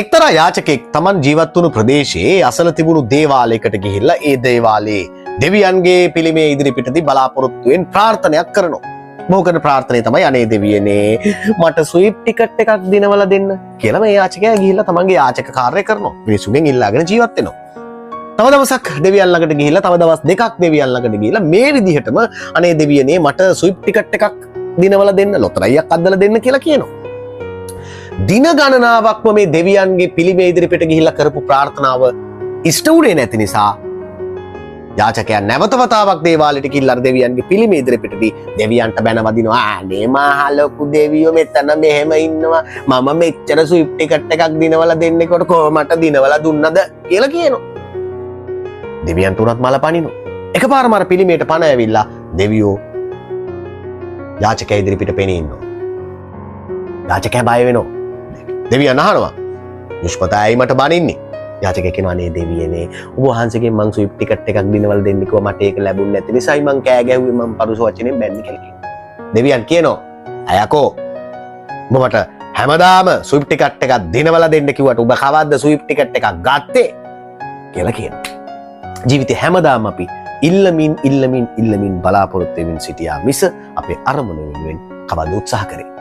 එක්තරා යාචකෙක් Taman ජීවත් වුණු ප්‍රදේශයේ අසල තිබුණු දේවාලයකට ගිහිල්ලා ඒ දේවාලයේ දෙවියන්ගේ පිළිමේ ඉදිරිපිටදී බලාපොරොත්තුවෙන් ප්‍රාර්ථනයක් කරනවා. මොකද ප්‍රාර්ථනාව තමයි අනේ දෙවියනේ මට ස්විප් ටිකට් එකක් දිනවලා දෙන්න කියලා මේ යාචකයා ගිහිල්ලා තමන්ගේ යාචක කාර්යය කරනවා. මිනිසුන්ගෙන් ඉල්ලාගෙන ජීවත් වෙනවා. තව දවසක් දෙවියන් ළඟට ගිහිල්ලා තව දවස් දෙකක් දෙවියන් ළඟට ගිහිල්ලා මේ විදිහටම අනේ දෙවියනේ මට ස්විප් ටිකට් එකක් දිනවලා දෙන්න ලොතරැයියක් අද්දලා දෙන්න කියලා කියනවා. දින ගණනාවක්ම මේ දෙවියන්ගේ පිළිමේ ඉදිරිපිට ගිහිල්ලා කරපු ප්‍රාර්ථනාව ඉෂ්ට වුණේ නැති නිසා යාචකයා නැවත වතාවක් දේවාලෙට ගිහිල්ලා දෙවියන්ගේ පිළිමේ ඉදිරිපිටදී දෙවියන්ට බැන වදිනවා. අනේ මහා ලොකු දෙවියෝ මෙතන මෙහෙම ඉන්නවා. මම මෙච්චර ස්විප් ටිකට් එකක් දිනවලා දෙන්නකොට කොහොමට දිනවලා දුන්නද කියලා කියනවා. දෙවියන්ට උනත් මල පනිනවා. එකපාරම අර පිළිමේට පණ ඇවිල්ලා දෙවියෝ යාචකයා ඉදිරිපිට පෙනී ඉන්නවා. යාචකයා බය වෙනවා. දෙවියන් අහනවා යුෂ්පතා ඇයි මට බනින්නේ? යාචකයා කියනවා අනේ දෙවියනේ ඔබ වහන්සේගෙන් මං ස්විප් ටිකට් එකක් දිනවල දෙන්න කිව්වා මට ඒක ලැබුණ නැති නිසායි මං කෑ ගැහුවේ මං පරුස වචනෙන් බැන්නේ කියලා කියනවා. දෙවියන් කියනවා අයකෝ ඔබ මට හැමදාම ස්විප් ටිකට් එකක් දිනවල දෙන්න කිව්වට ඔබ කවද්ද ස්විප් ටිකට් එකක් ගත්තේ කියලා කියනවා. ජීවිතේ හැමදාම අපි ඉල්ලමින් බලාපොරොත්තු වෙමින් සිටියා මිස අපේ අරමුණ වෙනුවෙන් කවද උත්සාහ කරේ